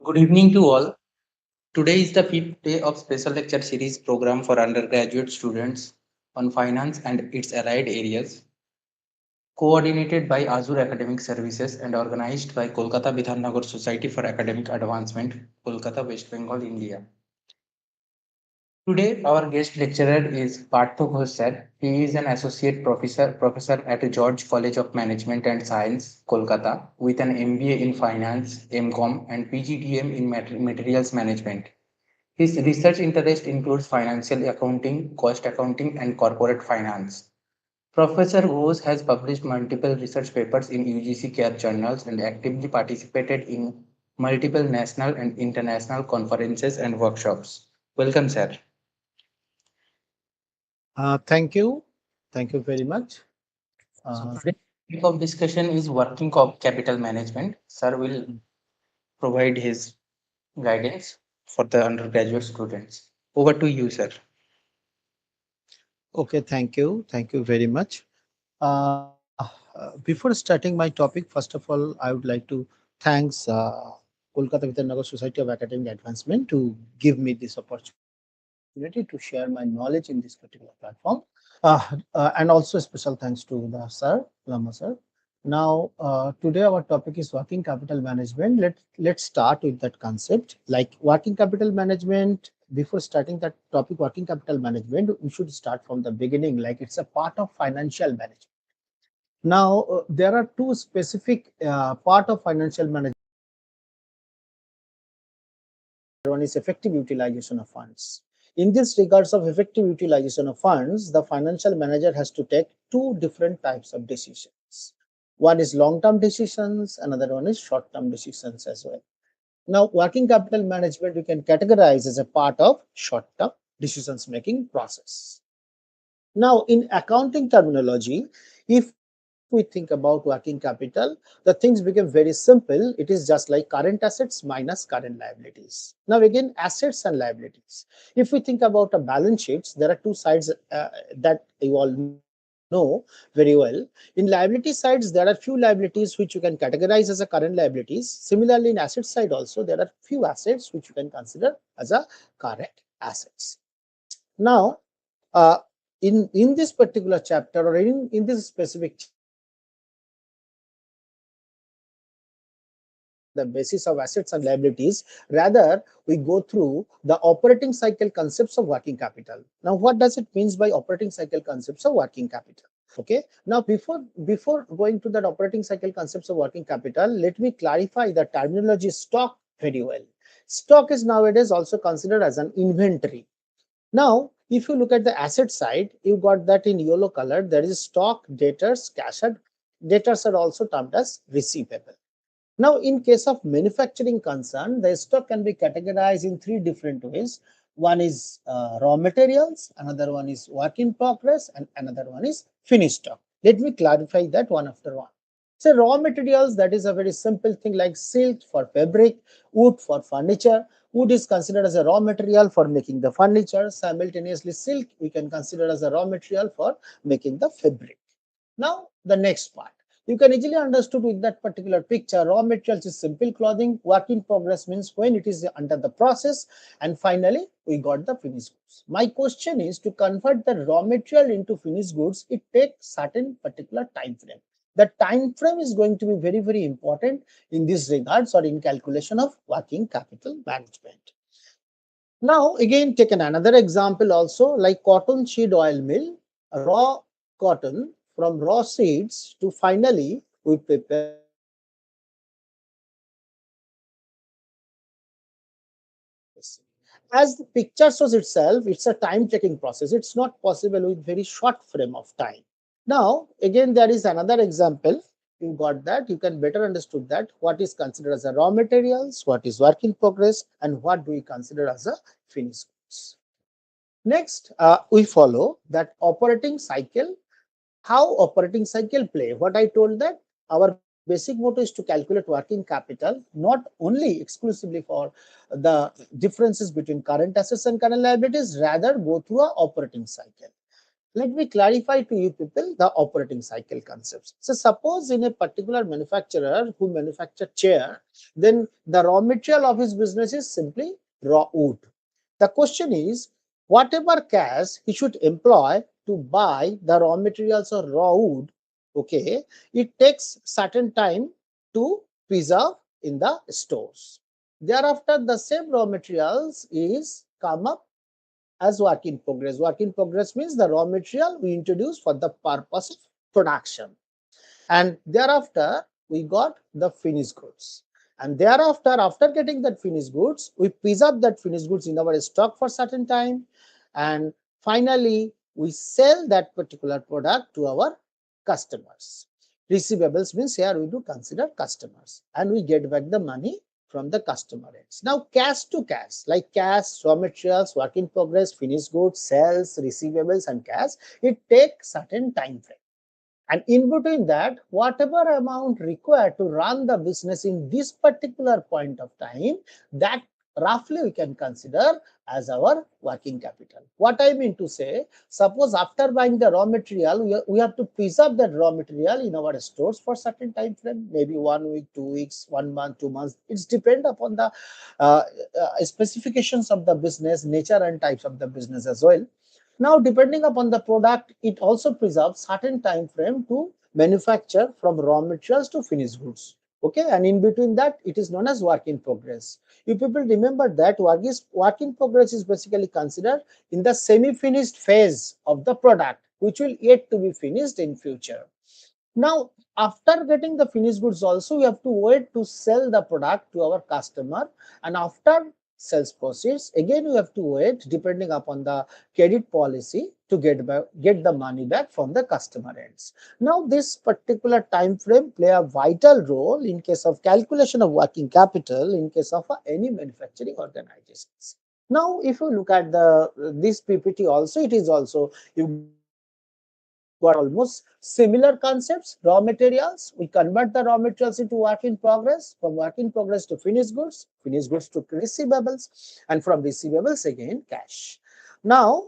Good evening to all. Today is the fifth day of special lecture series program for undergraduate students on finance and its allied areas, coordinated by Azure Academic Services and organized by Kolkata Bidhannagar Society for Academic Advancement, Kolkata, West Bengal, India. Today, our guest lecturer is Partha Ghosh sir. He is an associate professor at George College of Management and Science, Kolkata, with an MBA in Finance, MCOM, and PGDM in Materials Management. His research interest includes financial accounting, cost accounting, and corporate finance. Professor Ghosh has published multiple research papers in UGC CARE journals and actively participated in multiple national and international conferences and workshops. Welcome, sir. Thank you. Thank you very much. So Uh, today's topic of discussion is working capital management. Sir will provide his guidance for the undergraduate students. Over to you, sir. okay, thank you. Thank you very much. Before starting my topic, first of all, I would like to thanks Kolkata Bidhannagar Society of Academic Advancement to give me this opportunity to share my knowledge in this particular platform. And also special thanks to the sir, Lama sir. Now, today our topic is working capital management. Let's start with that concept. Like working capital management, before starting that topic, working capital management, we should start from the beginning. Like it's a part of financial management. Now, there are two specific part of financial management. One is effective utilization of funds. In this regards of effective utilization of funds, the financial manager has to take two different types of decisions. One is long-term decisions, another one is short-term decisions as well. Now, working capital management we can categorize as a part of short-term decisions making process. Now, in accounting terminology, if we think about working capital, the things become very simple. It is just like current assets minus current liabilities. Now, again, assets and liabilities. If we think about a balance sheets, there are two sides that you all know very well. In liability sides, there are few liabilities which you can categorize as a current liabilities. Similarly, in asset side also, there are few assets which you can consider as a current assets. Now, uh, in this particular chapter or in this specific chapter, we are not going to discuss the basis of assets and liabilities. Rather, we go through the operating cycle concepts of working capital. Now, what does it mean by operating cycle concepts of working capital? Okay. Now, before going to that operating cycle concepts of working capital, let me clarify the terminology stock very well. Stock is nowadays also considered as an inventory. Now, if you look at the asset side, you got that in yellow color, there is stock, debtors, cash, and debtors are also termed as receivable. Now, in case of manufacturing concern, the stock can be categorized in three different ways. One is raw materials, another one is work in progress, and another one is finished stock. Let me clarify that one after one. So, raw materials, that is a very simple thing like silk for fabric, wood for furniture. Wood is considered as a raw material for making the furniture. Simultaneously, silk we can consider as a raw material for making the fabric. Now, the next part. You can easily understood with that particular picture. Raw materials is simple clothing. Work in progress means when it is under the process. And finally, we got the finished goods. My question is to convert the raw material into finished goods, it takes certain particular time frame. The time frame is going to be very, very important in this regards or in calculation of working capital management. Now, again, taken another example also like cotton seed oil mill, raw cotton from raw seeds to finally we prepare the cotton process. As the picture shows itself, it's a time taking process. It's not possible with very short frame of time. Now, again, there is another example. You got that. You can better understood that what is considered as a raw materials, what is work in progress, and what do we consider as a finished goods. Next, we follow that operating cycle. How operating cycle play? What I told that our basic motto is to calculate working capital, not only exclusively for the differences between current assets and current liabilities, rather go through a operating cycle. Let me clarify to you people the operating cycle concepts. So suppose in a particular manufacturer who manufacture chair, then the raw material of his business is simply raw wood. The question is, whatever cash he should employ to buy the raw materials or raw wood, okay, it takes certain time to preserve in the stores. Thereafter, the same raw materials is come up as work in progress. Work in progress means the raw material we introduce for the purpose of production. And thereafter, we got the finished goods. And thereafter, after getting that finished goods, we preserve that finished goods in our stock for certain time. And finally, we sell that particular product to our customers. Receivables means here we do consider customers and we get back the money from the customer ends. Now, cash to cash, like cash, raw materials, work in progress, finished goods, sales, receivables, and cash, it takes certain time frame. And in between that, whatever amount required to run the business in this particular point of time, that roughly we can consider as our working capital. What I mean to say, suppose after buying the raw material, we have to preserve that raw material in our stores for certain time frame, maybe 1 week, 2 weeks, 1 month, 2 months. It's depend upon the specifications of the business, nature and types of the business as well. Now, depending upon the product, it also preserves certain time frame to manufacture from raw materials to finished goods. Okay, and in between that, it is known as work in progress. You people remember that work in progress is basically considered in the semi-finished phase of the product, which will yet to be finished in future. Now, after getting the finished goods also, we have to wait to sell the product to our customer, and after sales proceeds, again we have to wait depending upon the credit policy to get the money back from the customer ends. Now, this particular time frame play a vital role in case of calculation of working capital in case of any manufacturing organizations. Now, if you look at the this PPT also, it is also you got almost similar concepts. Raw materials, we convert the raw materials into work in progress, from work in progress to finished goods to receivables, and from receivables again cash. Now,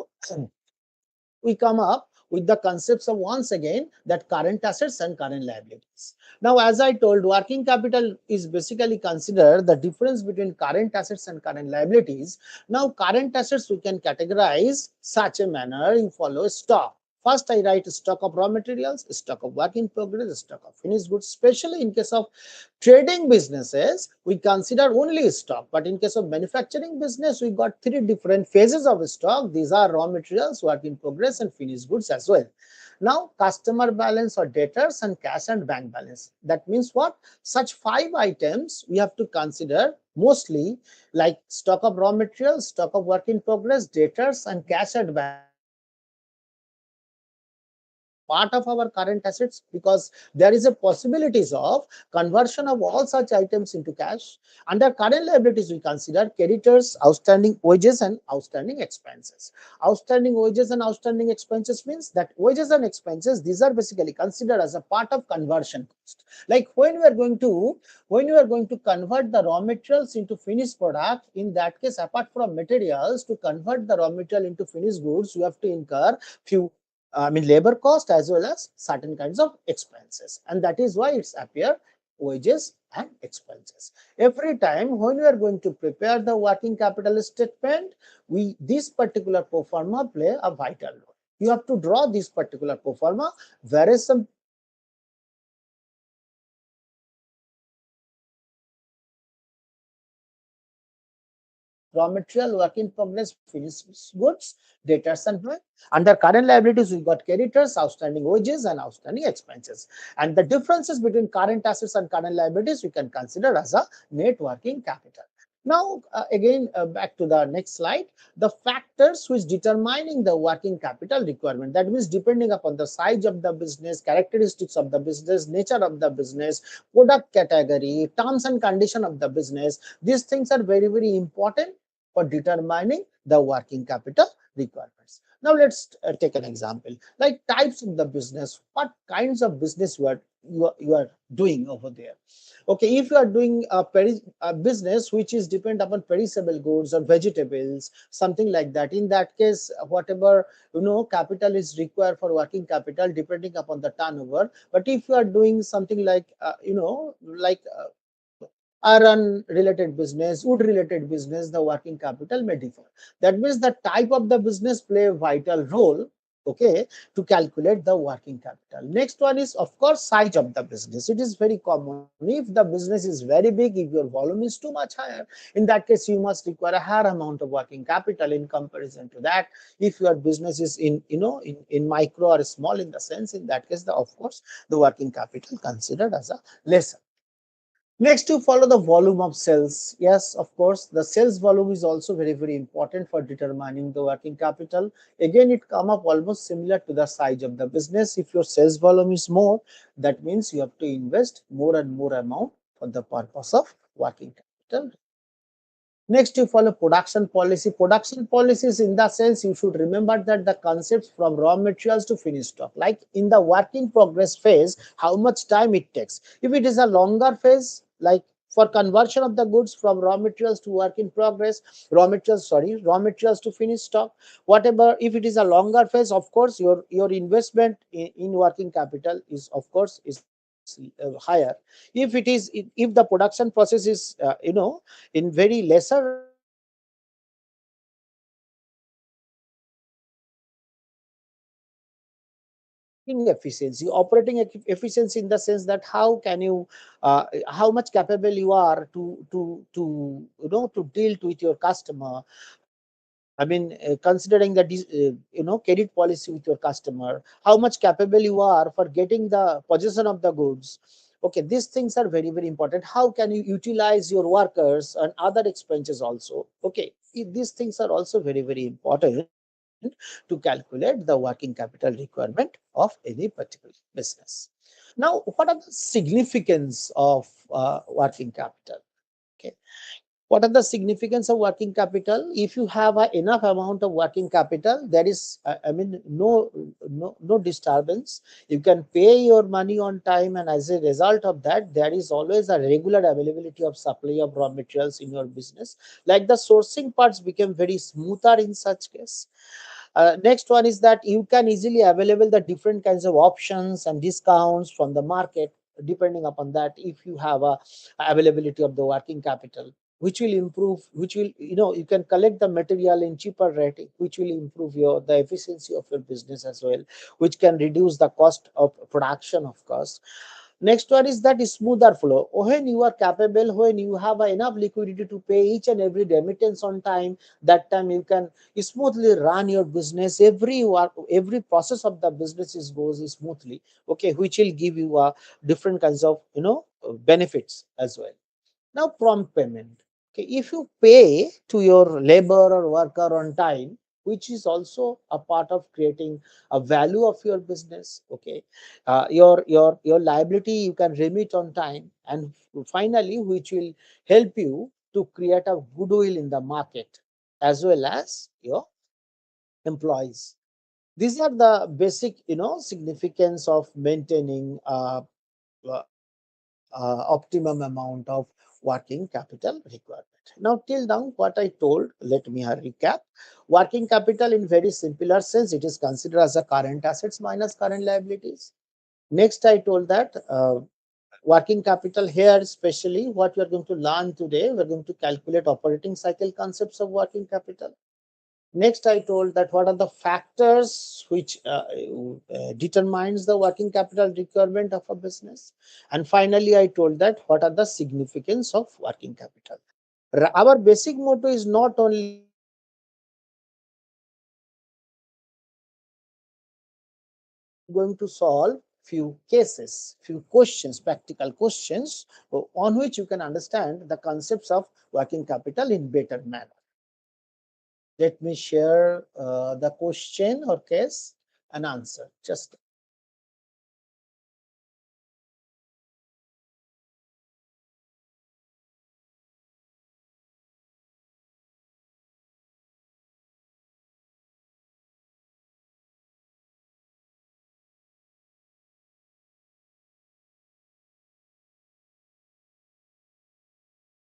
we come up with the concepts of once again that current assets and current liabilities. Now, as I told, working capital is basically considered the difference between current assets and current liabilities. Now, current assets we can categorize such a manner you follow stock. First, I write stock of raw materials, stock of work in progress, stock of finished goods. Especially in case of trading businesses, we consider only stock. But in case of manufacturing business, we got three different phases of stock. These are raw materials, work in progress, and finished goods as well. Now, customer balance or debtors and cash and bank balance. That means what? Such five items we have to consider mostly, like stock of raw materials, stock of work in progress, debtors, and cash and bank as a part of our current assets, because there is a possibilities of conversion of all such items into cash. Under current liabilities, we consider creditors, outstanding wages, and outstanding expenses. Outstanding wages and outstanding expenses means that wages and expenses, these are basically considered as a part of conversion cost. Like when we are going to convert the raw materials into finished product, in that case, apart from materials, to convert the raw material into finished goods, you have to incur few labor cost as well as certain kinds of expenses, and that is why it's appear wages and expenses. Every time when we are going to prepare the working capital statement, this particular pro forma play a vital role. You have to draw this particular pro forma. Whereas some raw material, work in progress, finished goods, debtors and bank. Under current liabilities, we got creditors, outstanding wages, and outstanding expenses. And the differences between current assets and current liabilities we can consider as a net working capital. Now, again, back to the next slide, the factors which determining the working capital requirement. That means depending upon the size of the business, characteristics of the business, nature of the business, product category, terms and condition of the business. These things are very, very important for determining the working capital requirements. Now, let's take an example like types of the business. What kinds of business we are you are doing over there. Okay, if you are doing a business which is depend upon perishable goods or vegetables, something like that, in that case, whatever capital is required for working capital depending upon the turnover. But if you are doing something like iron related business, wood related business, the working capital may differ. That means the type of the business play a vital role, okay, to calculate the working capital. Next one is, of course, size of the business. It is very common. If the business is very big, if your volume is too much higher, in that case, you must require a higher amount of working capital in comparison to that. If your business is in micro or small in the sense, in that case, of course, the working capital considered as a lesser. Next, you follow the volume of sales. Yes, of course, the sales volume is also very, very important for determining the working capital. Again, it come up almost similar to the size of the business. If your sales volume is more, that means you have to invest more and more amount for the purpose of working capital. Next, you follow production policy. Production policies, in the sense, you should remember that the concepts from raw materials to finished stock, like in the work in progress phase, how much time it takes. If it is a longer phase, like for conversion of the goods from raw materials to work in progress, raw materials to finished stock, whatever. If it is a longer phase, of course, your investment in working capital is, of course, is higher. If the production process is in very lesser rate, then of course your investment in working capital is higher. Next one is operating efficiency. Operating efficiency in the sense that how much capable you are to deal with your customer. Considering the credit policy with your customer, how much capable you are for getting the possession of the goods. Okay, these things are very, very important. How can you utilize your workers and other expenses also? Okay, these things are also very, very important to calculate the working capital requirement of any particular business. Now, what are the significance of working capital? Okay, what are the significance of working capital? If you have enough amount of working capital, there is no disturbance. You can pay your money on time, and as a result of that, there is always a regular availability of supply of raw materials in your business. Like the sourcing parts became very smoother in such case. Next one is that you can easily available the different kinds of options and discounts from the market, depending upon that. If you have a availability of the working capital, which will improve, which will, you can collect the material in cheaper rate, which will improve the efficiency of your business as well, which can reduce the cost of production, of course. Next one is that smoother flow. When you are capable, when you have enough liquidity to pay each and every remittance on time, that time you can smoothly run your business. Every process of the business goes smoothly. Okay, which will give you different kinds of benefits as well. Now, prompt payment. Okay, if you pay to your labor or worker on time, which is also a part of creating a value of your business. Okay, your liability you can remit on time, and finally, which will help you to create a goodwill in the market as well as your employees. These are the basic significance of maintaining uh, optimum amount of working capital requirement. Now, till now, what I told, let me recap. Working capital, in very simpler sense, it is considered as a current assets minus current liabilities. Next, I told that working capital here, especially what we are going to learn today, we are going to calculate operating cycle concepts of working capital. Next, I told that what are the factors which determines the working capital requirement of a business. And finally, I told that what are the significance of working capital. Our basic motto is not only going to solve few cases, few questions, practical questions, on which you can understand the concepts of working capital in better manner. Let me share the question or case and answer. Just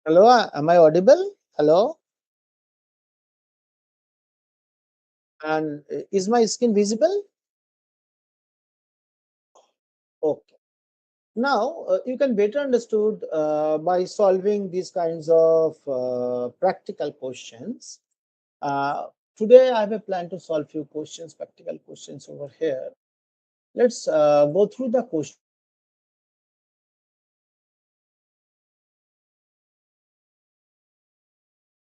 Hello, am I audible? Hello, and is my screen visible? Okay. Now you can better understood by solving these kinds of practical questions. Uh, Today I have a plan to solve few questions, practical questions over here. Let's go through the questions and see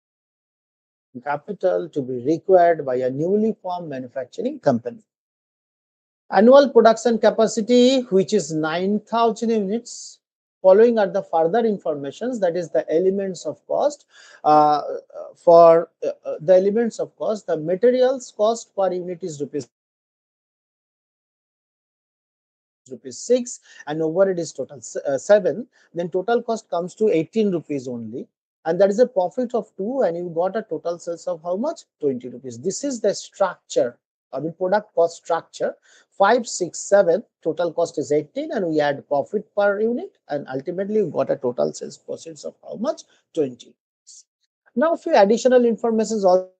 what are the requirements of working capital to be required by a newly formed manufacturing company. Annual production capacity, which is 9,000 units. Following are the further informations, that is the elements of cost. For the elements of cost, the materials cost per unit is rupees 5, labor is rupees 6, and overhead is total 7. Then total cost comes to 18 rupees only. And that is a profit of 2, and you got a total sales of how much? 20 rupees. This is the structure, I mean product cost structure. 5, 6, 7, total cost is 18, and we add profit per unit, and ultimately you got a total sales proceeds of how much? 20. Now, few additional information is also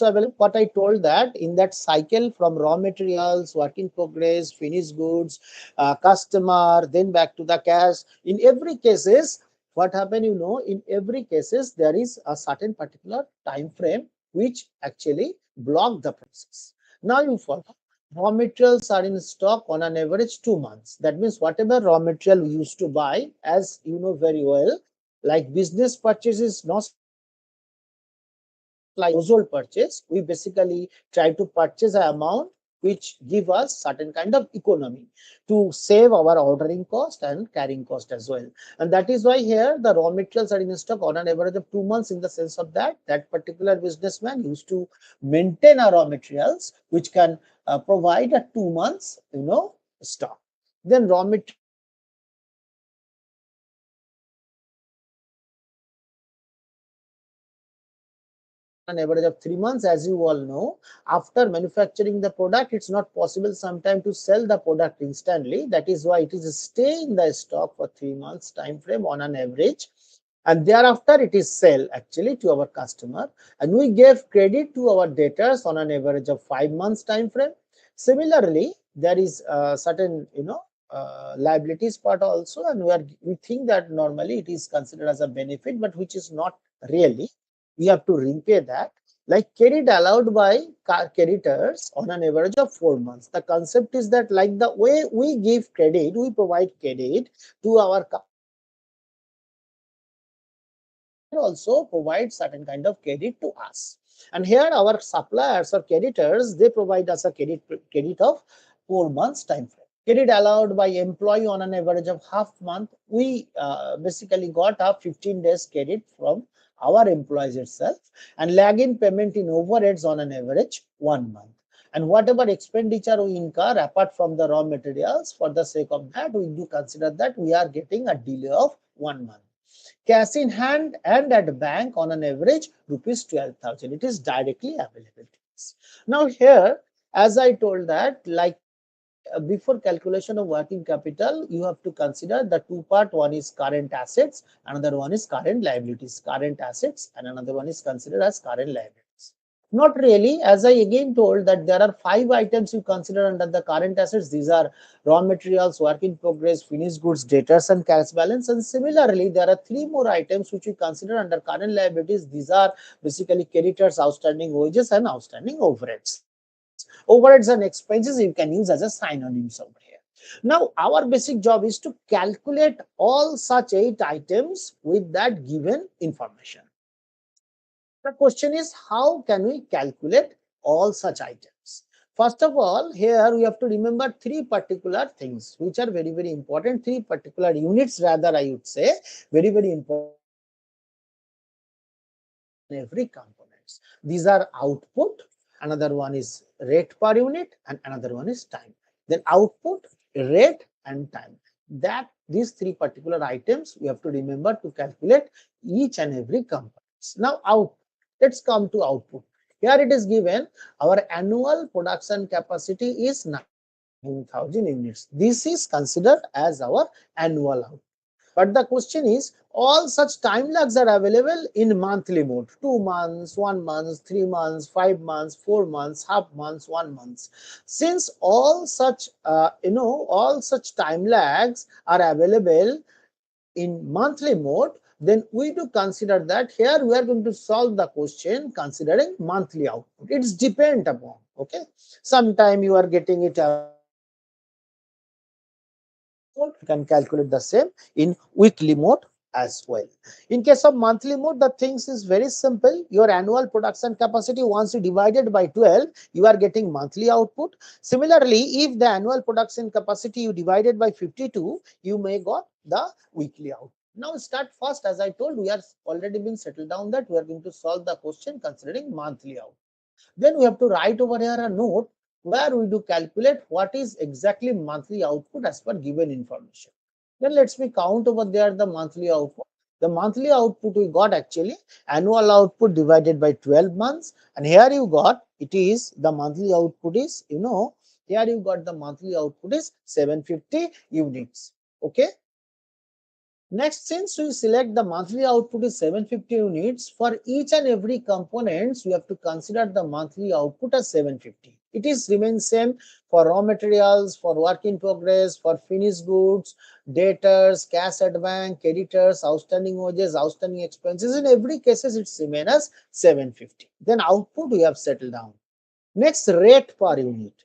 available. What I told that in that cycle from raw materials, work in progress, finished goods, customer, then back to the cash. In every cases, what happen? In every cases there is a certain particular time frame which actually block the process. Now you follow. Raw materials are in stock on an average 2 months. That means whatever raw material we used to buy, as you know very well, like business purchases, not like household purchase, we basically try to purchase an amount which give us certain kind of economy to save our ordering cost and carrying cost as well. And that is why here the raw materials are in stock on an average of 2 months, in the sense of that that particular businessman used to maintain a raw materials which can provide a 2 months stock. Then raw materials are in stock on an average of 3 months. Then on an average of 3 months, as you all know, after manufacturing the product, it's not possible sometime to sell the product instantly. That is why it is stay in the stock for 3 months time frame on an average, and thereafter it is sell actually to our customer, and we gave credit to our debtors on an average of 5 months time frame. Similarly, there is certain liabilities part also, and we think that normally it is considered as a benefit, but which is not really. We have to repay that, like credit allowed by creditors on an average of 4 months. The concept is that like the way we give credit, we provide credit to our supplier also provides certain kind of credit to us. And here our suppliers or creditors, they provide us a credit of 4 months time frame. Credit allowed by employee on an average of half month. We basically got a 15 days credit from our employees itself, and lag in payment in overheads on an average 1 month. And whatever expenditure we incur apart from the raw materials, for the sake of that, we do consider that we are getting a delay of 1 month. Cash in hand and at bank on an average rupees 12,000. It is directly available to us. Now here, as I told that, like before calculation of working capital, you have to consider the two part. One is current assets, another one is current liabilities. Current assets and another one is considered as current liabilities. Not really, as I again told that there are 5 items you consider under the current assets. These are raw materials, work in progress, finished goods, debtors, and cash balance. And similarly, there are 3 more items which we consider under current liabilities. These are basically creditors, outstanding wages, and outstanding overheads. Overheads and expenses you can use as a synonyms over here. Now, our basic job is to calculate all such 8 items with that given information. The question is, how can we calculate all such items? First of all, here we have to remember 3 particular things which are very, very important. 3 particular units, rather, I would say, very, very important in every components. These are output, another one is rate per unit, and another one is time. Then output, rate, and time. That these 3 particular items we have to remember to calculate each and every components. Now, output. Let's come to output. Here it is given our annual production capacity is 9,000 units. This is considered as our annual output. But the question is, all such time lags are available in monthly mode: 2 months, 1 month, 3 months, 5 months, 4 months, half months, 1 month. Since all such all such time lags are available in monthly mode, then we do consider that here we are going to solve the question considering monthly output. It's depend upon, okay. Sometime you are getting it you can calculate the same in weekly mode as well. In case of monthly mode, the things is very simple. Your annual production capacity, once you divided by 12, you are getting monthly output. Similarly, if the annual production capacity you divided by 52, you may got the weekly output. Now start first. As I told, we are already been settled down that we are going to solve the question considering monthly output. Then we have to write over here a note where we do calculate what is exactly monthly output as per given information. Then let's me count over there the monthly output. The monthly output we got actually annual output divided by 12 months, and here you got it is the monthly output is here you got the monthly output is 750 units. Okay. Next, since we select the monthly output is 750 units, for each and every components, we have to consider the monthly output as 750. It is remains same for raw materials, for work in progress, for finished goods, debtors, cash advance, creditors, outstanding wages, outstanding expenses. In every cases, it's remain as 750. Then output we have settled down. Next, rate per unit.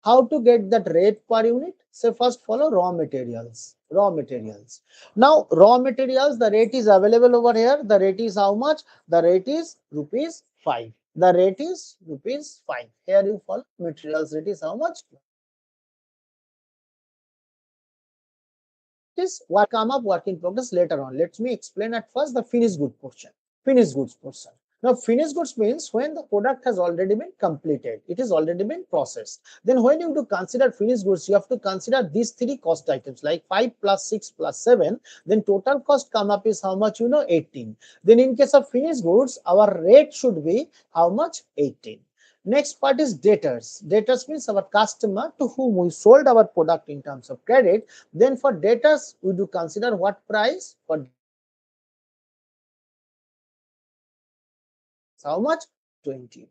How to get that rate per unit? So first follow raw materials. Raw materials. Now raw materials, the rate is available over here. The rate is how much? The rate is rupees 5. The rate is rupees 5. Here you follow materials rate is how much? This what come up work in progress later on. Let me explain at first the finished good portion. Finished goods portion. Now, finished goods means when the product has already been completed, it is already been processed. Then when you do consider finished goods, you have to consider these three cost items like 5 plus 6 plus 7. Then total cost come up is how much? 18. Then in case of finished goods, our rate should be how much? 18. Next part is debtors. Debtors means our customer to whom we sold our product in terms of credit. Then for debtors, we do consider what price? For how much? 20.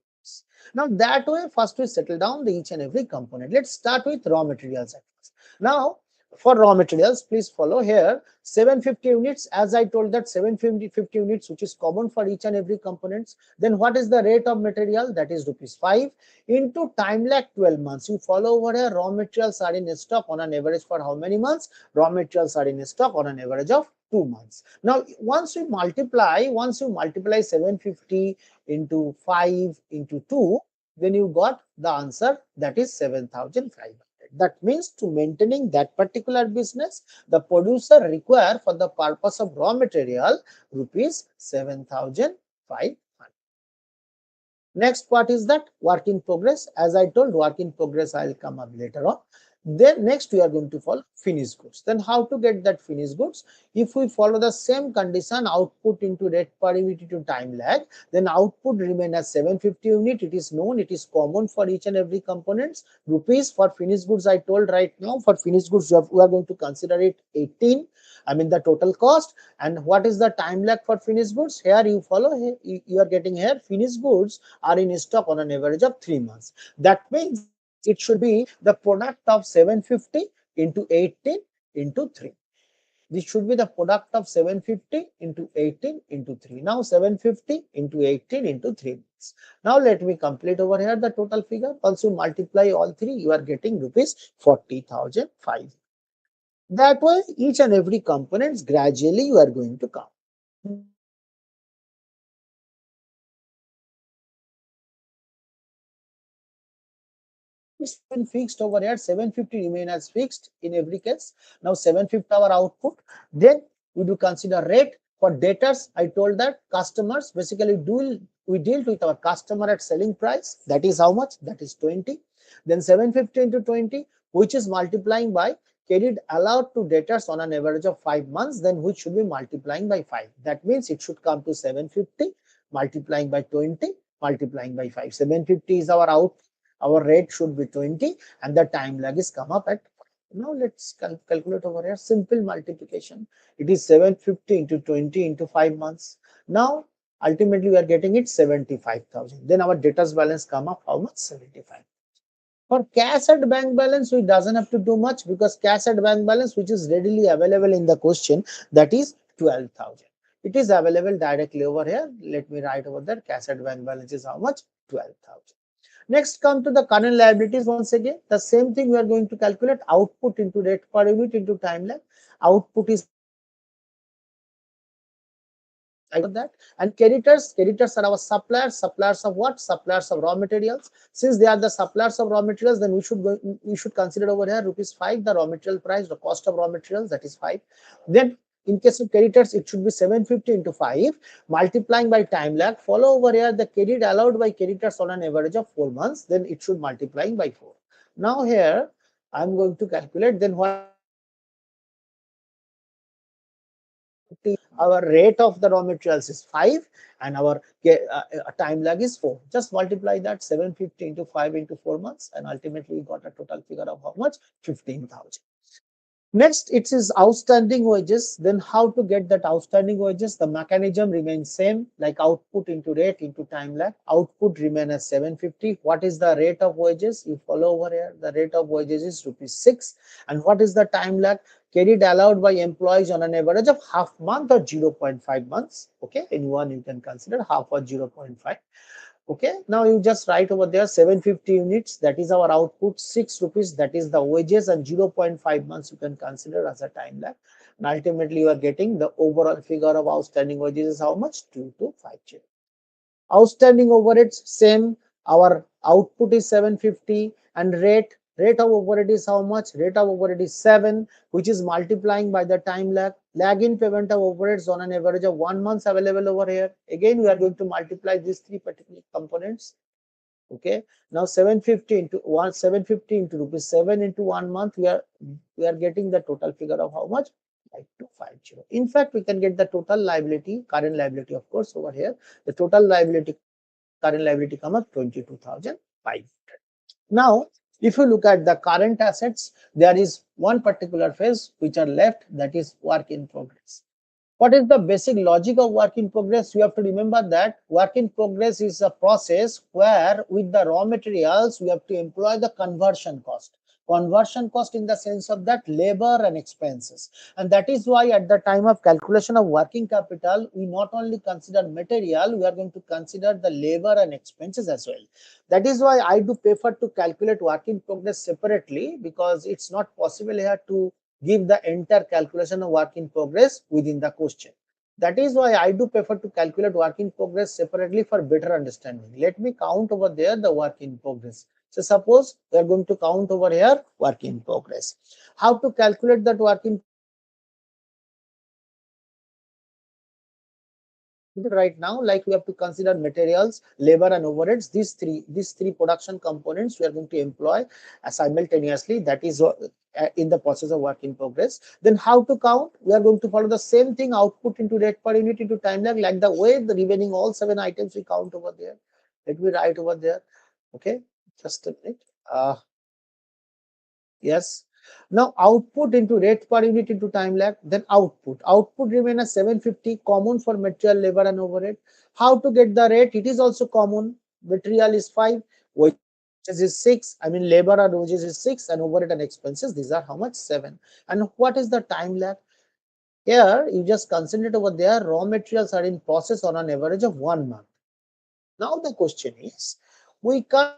Now that way, first we settle down the each and every component. Let's start with raw materials at first. Now, for raw materials, please follow here 750 units. As I told that 750 units, which is common for each and every components. Then what is the rate of material? That is rupees 5 into time lag 12 months. You follow over here, raw materials are in stock on an average for how many months? Raw materials are in stock on an average of 2 months. Now, once you multiply 750 into 5 into 2, then you got the answer, that is 7,500. That means to maintaining that particular business, the producer require for the purpose of raw material rupees 7,500. Next part is that work in progress. As I told, work in progress I will come up later on. Then next we are going to follow finished goods. Then how to get that finished goods? If we follow the same condition, output into rate per unit to time lag, then output remain as 750 unit. It is known, it is common for each and every components. Rupees for finished goods I told right now. For finished goods we are going to consider it 18. I mean the total cost. And what is the time lag for finished goods? Here you follow, you are getting here finished goods are in stock on an average of 3 months. That means it should be the product of 750 into 18 into 3. This should be the product of 750 into 18 into 3. Now 750 into 18 into 3 months. Now let me complete over here the total figure. Also multiply all three, you are getting rupees 40,005. That way each and every components gradually you are going to count. It's been fixed over here. 750 remain as fixed in every case. Now 750 our output. Then we do consider rate for debtors. I told that customers basically we deal with our customer at selling price. That is how much? That is 20. Then 750 into 20, which is multiplying by credit allowed to debtors on an average of 5 months, then which should be multiplying by 5. That means it should come to 750 multiplying by 20 multiplying by 5. 750 is our output. Our rate should be 20 and the time lag is come up at 5. Now let's calculate over here. Simple multiplication. It is 750 into 20 into 5 months. Now ultimately we are getting it 75,000. Then our debtors balance come up how much? 75. For cash at bank balance, we doesn't have to do much because cash at bank balance, which is readily available in the question, that is 12,000. It is available directly over here. Let me write over there. Cash at bank balance is how much? 12,000. Next, come to the current liabilities. Once again, the same thing we are going to calculate output into rate per unit into time lag. Output is I got that. And creditors are our suppliers. Suppliers of what? Suppliers of raw materials. Since they are the suppliers of raw materials, then we should consider over here rupees 5 the raw material price, the cost of raw materials, that is 5. Then in case of creditors, it should be 750 into 5 multiplying by time lag. Follow over here the credit allowed by creditors on an average of 4 months. Then it should multiplying by 4. Now here I am going to calculate. Then what our rate of the raw materials is 5 and our time lag is 4. Just multiply that 750 into 5 into 4 months and ultimately we got a total figure of how much? 15,000. Next, it is outstanding wages. Then how to get that outstanding wages? The mechanism remains same, like output into rate into time lag. Output remain as 750. What is the rate of wages? You follow over here. The rate of wages is rupees 6. And what is the time lag? Credit allowed by employees on an average of half month or 0.5 months. Okay, in one you can consider half or 0.5. Okay, now you just write over there 750 units, that is our output, 6 rupees, that is the wages, and 0.5 months you can consider as a time lag. And ultimately you are getting the overall figure of outstanding wages is how much? 2250. Outstanding overheads same, our output is 750 and rate of overhead is how much? Rate of overhead is 7, which is multiplying by the time lag in payment of overheads on an average of 1 month available over here. Again we are going to multiply these three particular components. Okay, now 750 into 750 into rupees 7 into 1 month, we are getting the total figure of how much? 5250. In fact, we can get the total liability, current liability of course over here. The total liability, current liability come up 22,500. Now if you look at the current assets, there is one particular phase which are left, that is work in progress. What is the basic logic of work in progress? You have to remember that work in progress is a process where with the raw materials we have to employ the conversion cost. Conversion cost in the sense of that labor and expenses. And that is why at the time of calculation of working capital, we not only consider material, we are going to consider the labor and expenses as well. That is why I do prefer to calculate work in progress separately, because it's not possible here to give the entire calculation of work in progress within the question. That is why I do prefer to calculate work in progress separately for better understanding. Let me count over there the work in progress. So suppose we are going to count over here work in progress. How to calculate that work in right now? Like we have to consider materials, labor and overheads. These three production components we are going to employ simultaneously. That is in the process of work in progress. Then how to count? We are going to follow the same thing, output into rate per unit into time lag, like the way the remaining all 7 items we count over there. Let me write over there. Okay, just a minute. Yes. Now output into rate per unit into time lag, then output. Output remain as 750, common for material, labor and overhead. How to get the rate? It is also common. Material is 5, wages is 6, I mean labor and wages is 6, and overhead and expenses, these are how much? 7. And what is the time lag? Here you just concentrate over there, raw materials are in process on an average of 1 month. Now the question is, we can't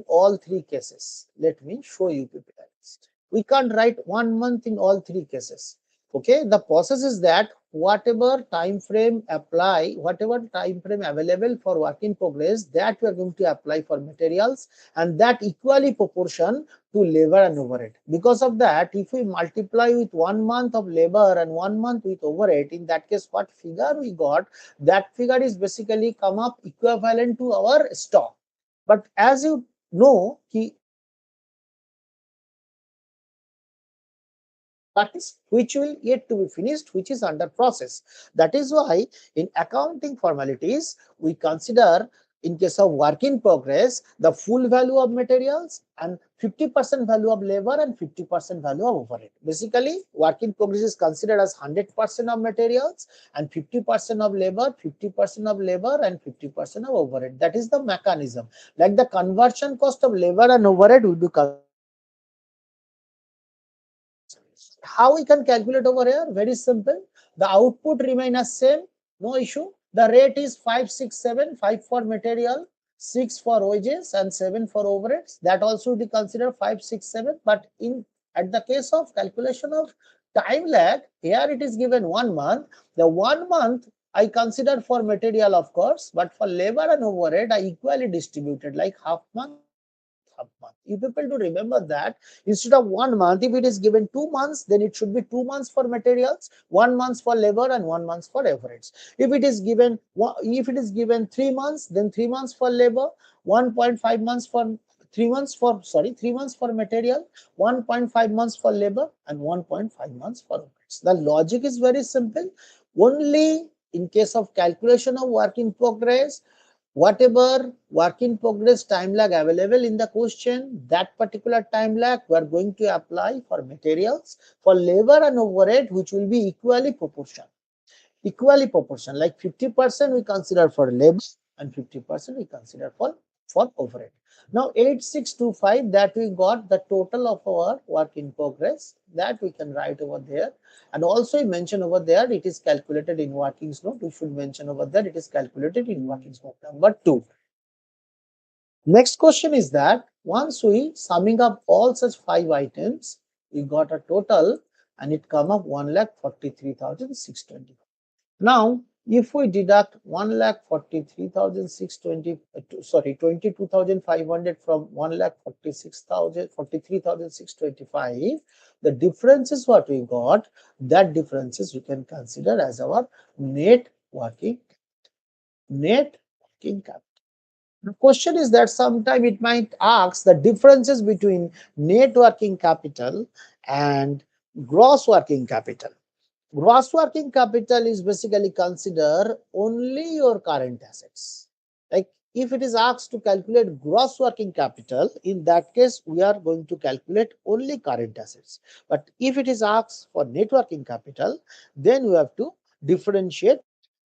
all three cases. Let me show you people. We can't write 1 month in all three cases. Okay, the process is that whatever time frame available for work in progress, that we are going to apply for materials, and that equally proportion to labor and overhead. Because of that, if we multiply with 1 month of labor and 1 month with overhead, in that case what figure we got, that figure is basically come up equivalent to our stock. But as you know, practice which will yet to be finished, which is under process. That is why in accounting formalities we consider In case of work in progress, the full value of materials and 50% value of labor and 50% value of overhead. Basically, work in progress is considered as 100% of materials and 50% of labor, 50% of labor and 50% of overhead. That is the mechanism. Like the conversion cost of labor and overhead will be how we can calculate over here? Very simple. The output remain as same, no issue. The rate is 5, 6, 7, 5 for material, 6 for wages and 7 for overheads. That also be considered 5, 6, 7. But in at the case of calculation of time lag, here it is given 1 month. The 1 month I consider for material, of course, but for labor and overhead I equally distributed like half month. You people to remember that instead of 1 month, if it is given 2 months, then it should be 2 months for materials, 1 month for labor, and 1 month for overheads. If it is given 3 months, then 3 months for labor, 1.5 months for 3 months for material, 1.5 months for labor, and 1.5 months for overheads. The logic is very simple. Only in case of calculation of work in progress, whatever work in progress time lag available in the question, that particular time lag we are going to apply for materials, for labor and overhead, which will be equally proportional. Like 50% we consider for labor and 50% we consider for overhead. Now 8625, that we got the total of our work in progress, that we can write over there. And also mention over there it is calculated in workings note. We should mention over there it is calculated in workings note number 2. Next question is that once we summing up all such 5 items, we got a total and it come up 1,43,620. Now, if we deduct 22,500 from 43,625, the difference is what we got. That differences we can consider as our net working capital. The question is that sometime it might ask the differences between net working capital and gross working capital. Gross working capital is basically consider only your current assets. Like if it is asked to calculate gross working capital, in that case we are going to calculate only current assets. But if it is asked for net working capital, then we have to differentiate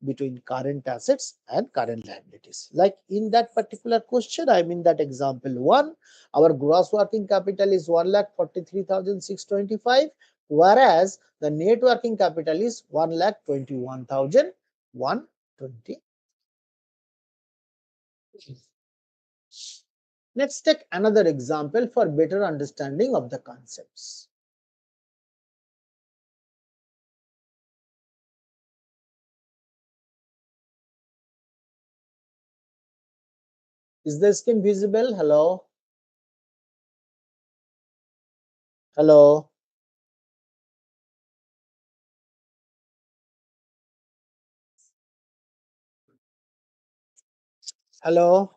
between current assets and current liabilities. Like in that particular question, I mean that example 1, our gross working capital is 1,43,625, whereas the net working capital is 1,21,120. Let's take another example for better understanding of the concepts. Is the screen visible? Hello? Hello? Hello?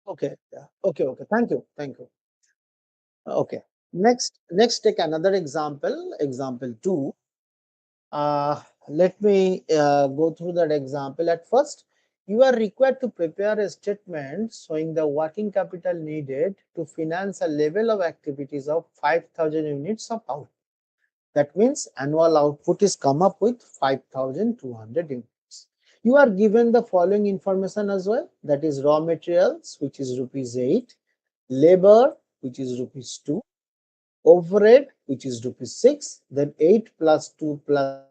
Okay, yeah. Okay. Thank you. Okay. Next take another example, example 2. Let me go through that example. At first, you are required to prepare a statement showing the working capital needed to finance a level of activities of 5,000 units of output. That means annual output is come up with 5,200 units. You are given the following information as well, that is raw materials, which is rupees 8, labor, which is rupees 2, overhead, which is rupees 6, then 8 plus 2 plus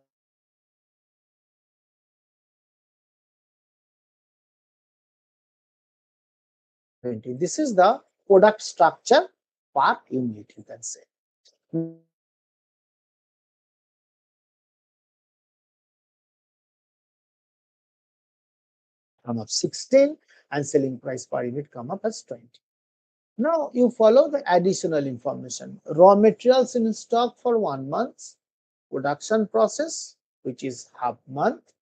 this is the product structure per unit, you can say. Come up 16 and selling price per unit come up as 20. Now you follow the additional information. Raw materials in stock for 1 month, production process, which is half month,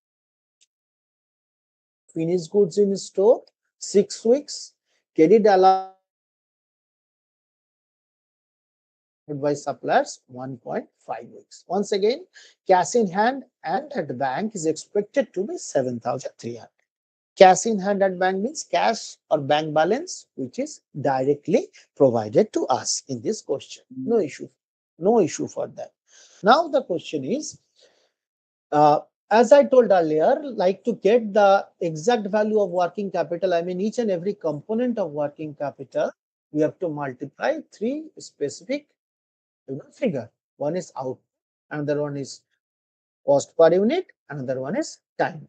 finished goods in store 6 weeks, credit allowance by suppliers 1.5 weeks. Once again, cash in hand and at bank is expected to be 7,300. Cash in hand at bank means cash or bank balance which is directly provided to us in this question. No issue. No issue for that. Now the question is, uh, as I told earlier, like to get the exact value of working capital, I mean each and every component of working capital, we have to multiply three specific figure. One is out, another one is cost per unit, another one is time.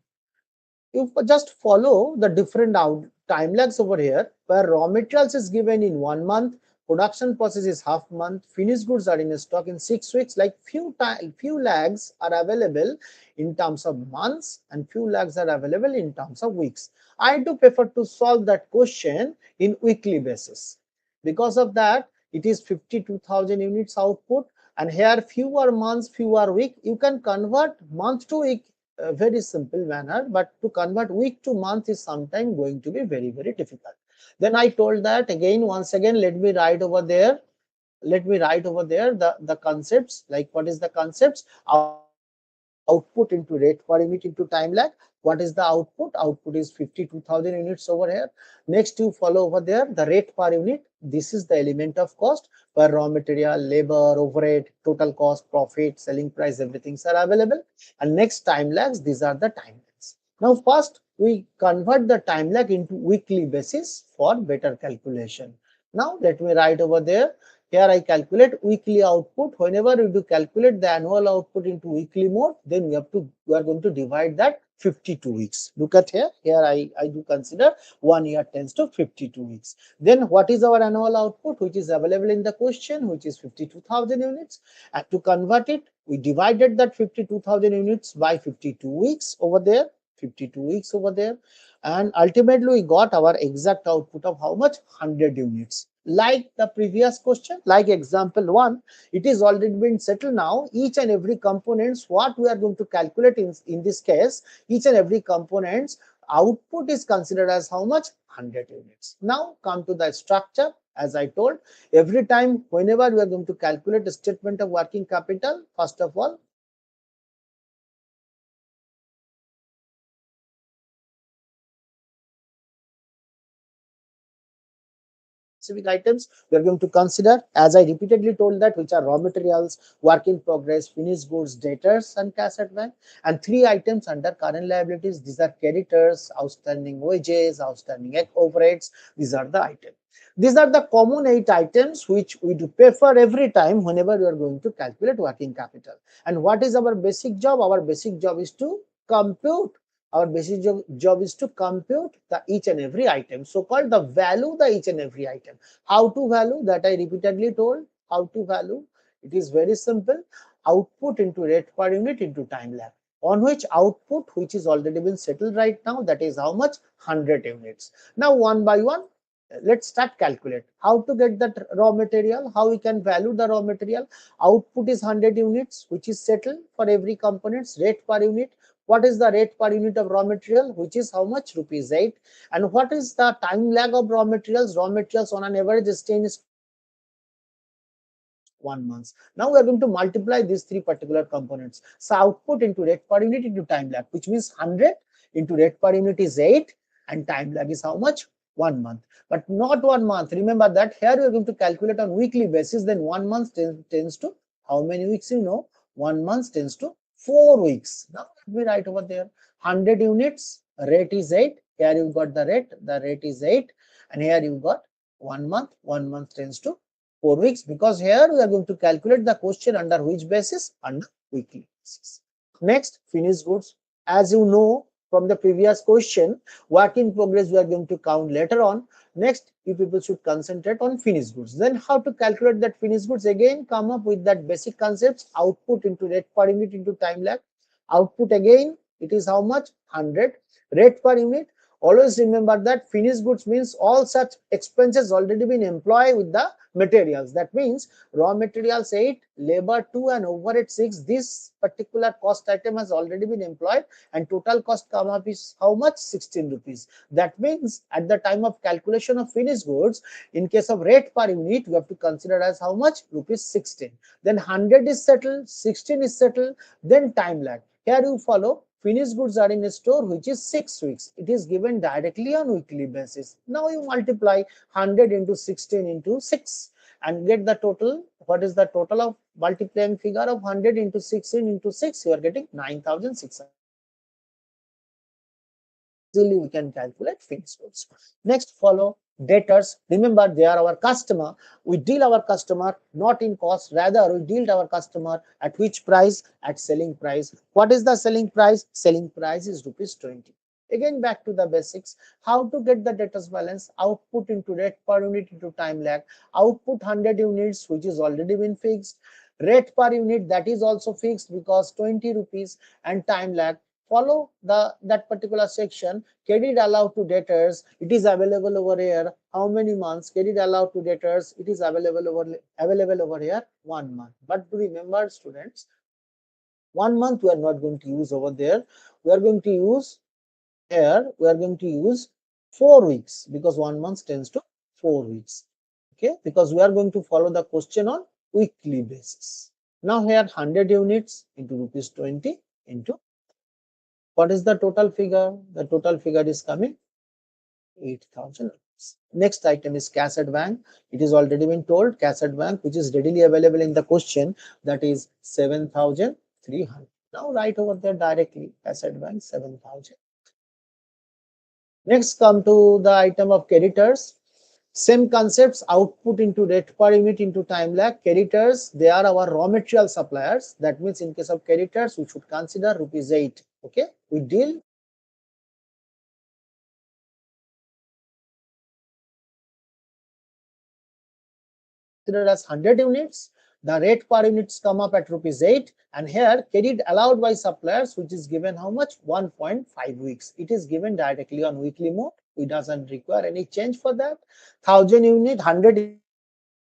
You just follow the different out time lags over here, where raw materials is given in 1 month, production process is half month, finished goods are in stock in 6 weeks. Like few lags are available in terms of months and few lags are available in terms of weeks. I do prefer to solve that question in weekly basis. Because of that, it is 52,000 units output, and here fewer months, fewer week. You can convert month to week, a very simple manner, but to convert week to month is sometimes going to be very, very difficult. Then I told that again, once again, let me write over there. Let me write over there the concepts. Like what is the concepts? Output into rate per unit into time lag. What is the output? Output is 52,000 units over here. Next, you follow over there the rate per unit. This is the element of cost where raw material, labor, overhead, total cost, profit, selling price, everything are available. And next, time lags. These are the time lags. Now, first we convert the time lag into weekly basis for better calculation. Now, let me write over there. Here I calculate weekly output. Whenever you do calculate the annual output into weekly mode, then we are going to divide that 52 weeks. Look at here. Here I do consider 1 year tends to 52 weeks. Then what is our annual output, which is available in the question, which is 52,000 units. And to convert it, we divided that 52,000 units by 52 weeks over there. 52 weeks over there, and ultimately we got our exact output of how much? 100 units. Like the previous question, like example 1, it is already been settled now. Each and every components, what we are going to calculate in this case, each and every components output is considered as how much? 100 units. Now come to the structure. As I told, every time whenever we are going to calculate a statement of working capital, first of all, specific items we are going to consider, as I repeatedly told, that which are raw materials, work in progress, finished goods, debtors, and cash advance. And 3 items under current liabilities. These are creditors, outstanding wages, outstanding overheads. These are the items. These are the common 8 items which we do pay for every time whenever we are going to calculate working capital. And what is our basic job? Our basic job is to compute. Our basic job is to compute the each and every item, so called the value the each and every item. How to value that I repeatedly told. How to value? It is very simple. Output into rate per unit into time lag, on which output, which is already been settled right now, that is how much? 100 units. Now one by one, let's start calculate how to get that raw material, how we can value the raw material. Output is 100 units, which is settled for every components. Rate per unit, what is the rate per unit of raw material, which is how much? Rupees 8. And what is the time lag of raw materials? Raw materials on an average stay in stock for 1 month. Now we are going to multiply these 3 particular components. So output into rate per unit into time lag, which means 100 into rate per unit is 8, and time lag is how much? 1 month. But not 1 month. Remember that here we are going to calculate on weekly basis. Then 1 month tends to how many weeks? 1 month tends to 4 weeks. Now let me write over there 100 units, rate is 8. Here you got the rate is 8, and here you got 1 month. 1 month tends to 4 weeks, because here we are going to calculate the question under which basis? Under weekly basis. Next, finished goods. As you know from the previous question, work in progress we are going to count later on. Next, you people should concentrate on finished goods. Then how to calculate that finished goods? Again, come up with that basic concepts. Output into rate per unit into time lag. Output again, it is how much? 100. Rate per unit. Always remember that finished goods means all such expenses already been employed with the materials. That means raw materials 8, labor 2 and overhead 6. This particular cost item has already been employed and total cost come up is how much? 16 rupees. That means at the time of calculation of finished goods, in case of rate per unit, we have to consider as how much? Rupees 16. Then 100 is settled, 16 is settled, then time lag. Here you follow finished goods are in a store which is 6 weeks. It is given directly on weekly basis. Now you multiply 100 into 16 into 6 and get the total. What is the total of multiplying figure of 100 into 16 into 6? You are getting 9,600. Easily we can calculate finished goods. Next follow debtors. Remember they are our customer. We deal our customer not in cost, rather we deal our customer at which price? At selling price. What is the selling price? Selling price is rupees 20. Again back to the basics. How to get the debtors balance? Output into rate per unit into time lag. Output 100 units which is already been fixed. Rate per unit that is also fixed because 20 rupees and time lag. Follow that particular section. Credit allowed to debtors, it is available over here. How many months? Credit allowed to debtors, it is available over here 1 month. But remember students, 1 month we are not going to use over there. We are going to use here, we are going to use 4 weeks because 1 month tends to 4 weeks. Okay, because we are going to follow the question on weekly basis. Now here 100 units into rupees 20 into what is the total figure? The total figure is coming 8,000 rupees. Next item is cash at bank. It is already been told cash at bank, which is readily available in the question, that is 7,300. Now write over there directly cash at bank 7,000. Next come to the item of creditors. Same concepts, output into rate per unit into time lag. Creditors, they are our raw material suppliers. That means in case of creditors, we should consider rupees 8. Okay, we deal as 100 units. The rate per units come up at rupees 8, and here credit allowed by suppliers, which is given how much? 1.5 weeks. It is given directly on weekly mode. It doesn't require any change for that. 1000 unit, 100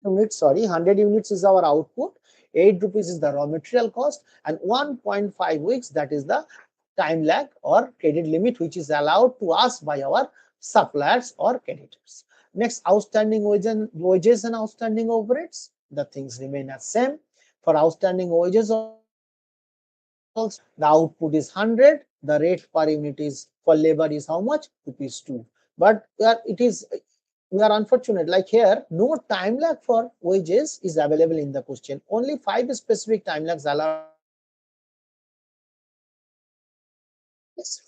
units, sorry, 100 units is our output. 8 rupees is the raw material cost, and 1.5 weeks, that is the time lag or credit limit which is allowed to us by our suppliers or creditors. Next, outstanding wages and outstanding overheads. The things remain as same. For outstanding wages also, the output is 100. The rate per unit is for labor is how much? Rupees 2. But we are unfortunate, like here no time lag for wages is available in the question. Only 5 specific time lags allowed.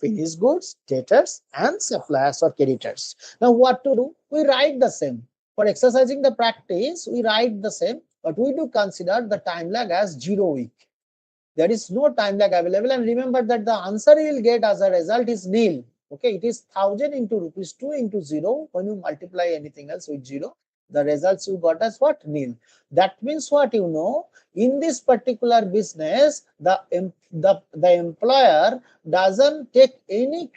Finished goods, debtors, and suppliers or creditors. Now, what to do? We write the same. For exercising the practice, we write the same, but we do consider the time lag as 0 week. There is no time lag available, and remember that the answer you will get as a result is nil. Okay, it is 1000 into rupees 2 into 0. When you multiply anything else with 0, the results you got as what? Nil. That means what? You know, in this particular business, the employer doesn't take any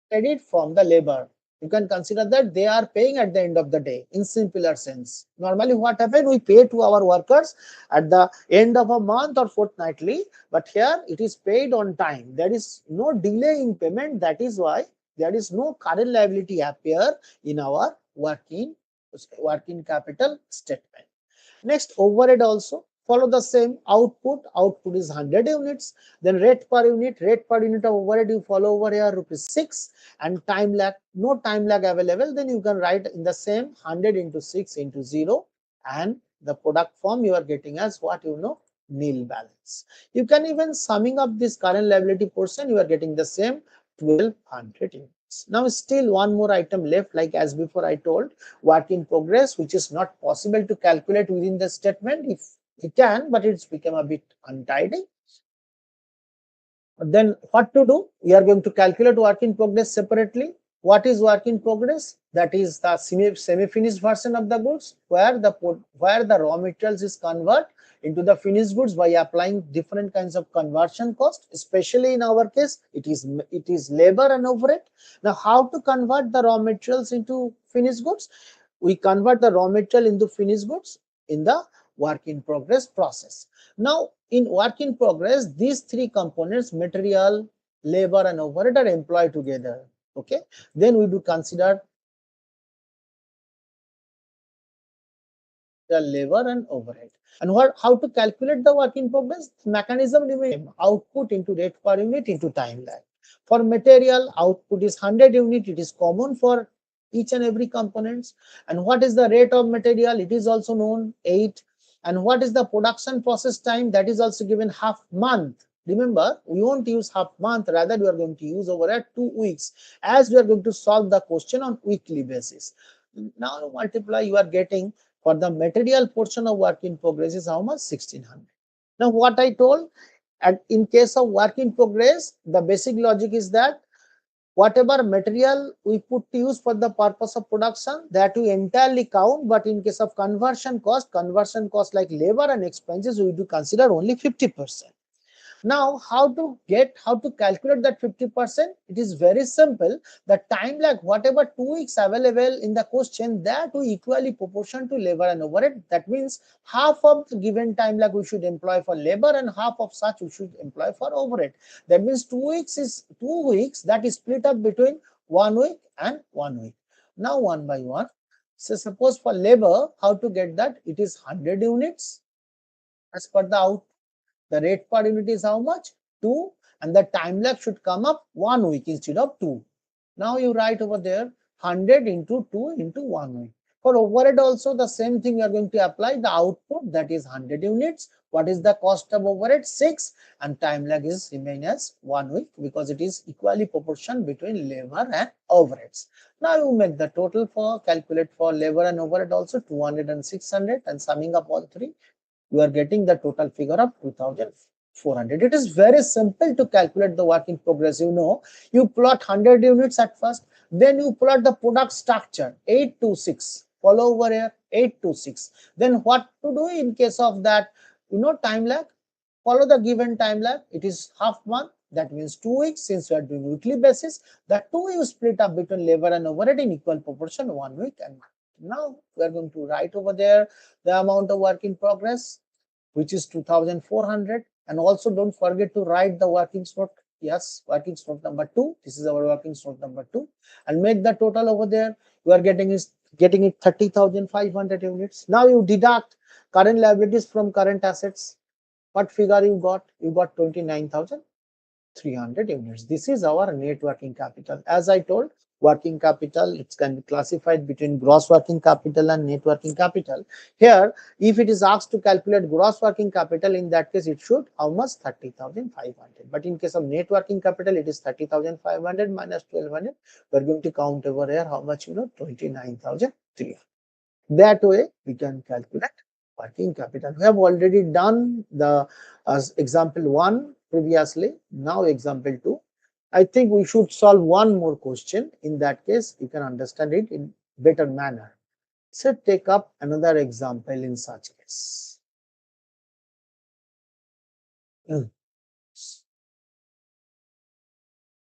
credit from the labor. You can consider that they are paying at the end of the day in simpler sense. Normally what happens? We pay to our workers at the end of a month or fortnightly, but here it is paid on time. There is no delay in payment. That is why there is no current liability appear in our working capital statement. Next, overhead also follow the same. Output is 100 units. Then rate per unit of overhead you follow over here rupees 6, and time lag, no time lag available. Then you can write in the same 100 into 6 into 0, and the product form you are getting as what? You know, nil balance. You can even summing up this current liability portion, you are getting the same 1200 units. Now still one more item left, like as before I told, work in progress, which is not possible to calculate within the statement. If it can, but it's become a bit untidy. Then what to do? We are going to calculate work in progress separately. What is work in progress? That is the semi-finished version of the goods, where the raw materials is converted into the finished goods by applying different kinds of conversion cost. Especially in our case, it is labor and overhead. Now, how to convert the raw materials into finished goods? We convert the raw material into finished goods in the work in progress process. Now, in work in progress, these three components, material, labor and overhead, are employed together. Okay, then we do consider the labor and overhead. And how to calculate the work in progress? Mechanism remains output into rate per unit into time lag. For material, output is 100 unit. It is common for each and every components. And what is the rate of material? It is also known 8. And what is the production process time? That is also given half month. Remember, we won't use half month, rather we are going to use over at 2 weeks, as we are going to solve the question on weekly basis. Now you multiply, you are getting for the material portion of work in progress is how much? 1600. Now what I told, in case of work in progress, the basic logic is that whatever material we put to use for the purpose of production, that we entirely count, but in case of conversion cost like labor and expenses, we do consider only 50%. Now, how to calculate that 50%? It is very simple. The time lag, whatever 2 weeks available in the question, that we equally proportion to labor and overhead. That means half of the given time lag we should employ for labor and half of such we should employ for overhead. That means 2 weeks is 2 weeks, that is split up between 1 week and 1 week. Now, one by one. So, suppose for labor, how to get that? It is 100 units as per the output. The rate per unit is how much? 2, and the time lag should come up 1 week instead of 2. Now you write over there 100 into 2 into 1 week. For overhead also the same thing, you are going to apply the output, that is 100 units. What is the cost of overhead? 6, and time lag is remain as 1 week, because it is equally proportion between labor and overheads. Now you make the total for calculate for labor and overhead also 200 and 600, and summing up all three, you are getting the total figure of 2400. It is very simple to calculate the work in progress. You plot 100 units at first, then you plot the product structure 8 to 6. Follow over here 8 to 6. Then what to do in case of that? Time lag. Follow the given time lag. It is half month. That means 2 weeks. Since we are doing weekly basis, the 2 you split up between labor and overhead in equal proportion, 1 week and month. Now we are going to write over there the amount of work in progress, which is 2400, and also don't forget to write the workings note. Yes, workings note number 2. This is our workings note number 2, and make the total over there. You are getting it 30,500 units. Now you deduct current liabilities from current assets. What figure you got? You got 29,300 units. This is our net working capital. As I told, working capital, it can be classified between gross working capital and net working capital. Here, if it is asked to calculate gross working capital, in that case, it should how much? 30,500. But in case of net working capital, it is 30,500 minus 1,200. We are going to count over here how much, 29,300. That way, we can calculate working capital. We have already done the example 1 previously. Now example 2. I think we should solve one more question. In that case, you can understand it in better manner. So take up another example in such case.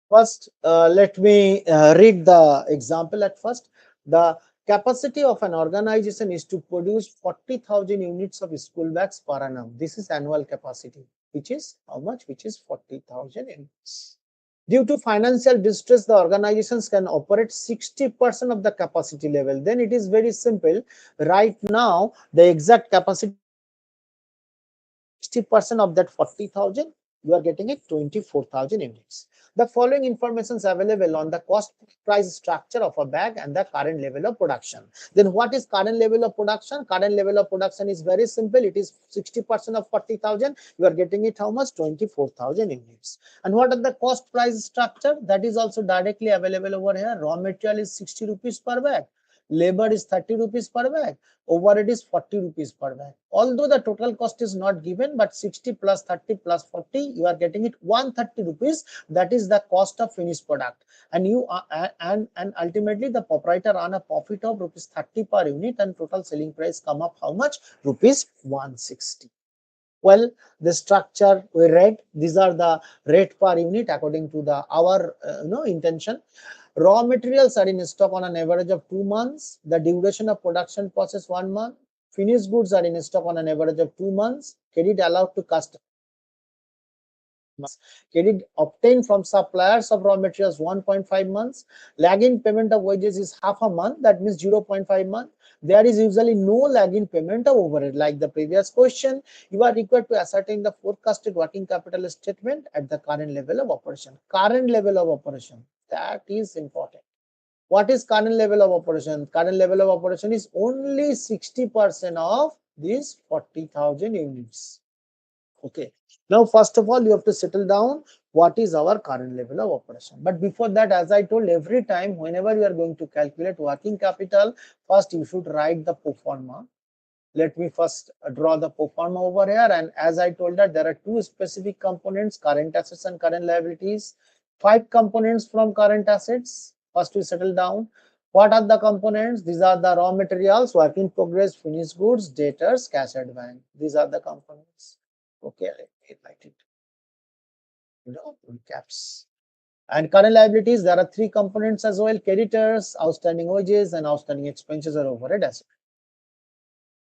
First, let me read the example at first. The capacity of an organization is to produce 40,000 units of school bags per annum. This is annual capacity, which is how much? Which is 40,000 units. Due to financial distress, the organizations can operate 60% of the capacity level. Then it is very simple. Right now, the exact capacity, 60% of that 40,000, you are getting it 24,000 units. The following information is available on the cost price structure of a bag and the current level of production. Then what is current level of production? Current level of production is very simple. It is 60% of 40,000. You are getting it how much? 24,000 units. And what are the cost price structure? That is also directly available over here. Raw material is 60 rupees per bag. Labor is 30 rupees per bag, overhead is 40 rupees per bag. Although the total cost is not given, but 60 plus 30 plus 40, you are getting it 130 rupees. That is the cost of finished product. And you are, and ultimately the proprietor earn a profit of rupees 30 per unit, and total selling price come up how much? Rupees 160. Well, the structure we read, these are the rate per unit according to the our intention. Raw materials are in stock on an average of 2 months. The duration of production process 1 month. Finished goods are in stock on an average of 2 months. Credit allowed to customers. Credit obtained from suppliers of raw materials 1.5 months. Lagging payment of wages is half a month, that means 0.5 month. There is usually no lagging payment of overhead. Like the previous question, you are required to ascertain the forecasted working capital statement at the current level of operation. Current level of operation, that is important. What is current level of operation? Current level of operation is only 60% of these 40,000 units. Okay. Now, first of all, you have to settle down what is our current level of operation. But before that, as I told, every time, whenever you are going to calculate working capital, first you should write the pro forma. Let me first draw the pro forma over here. And as I told that there are two specific components, current assets and current liabilities. 5 components from current assets. First we settle down. What are the components? These are the raw materials, work in progress, finished goods, debtors, cash advance. These are the components. Okay, let me write it. In caps. And current liabilities, there are 3 components as well: creditors, outstanding wages, and outstanding expenses or overhead assets.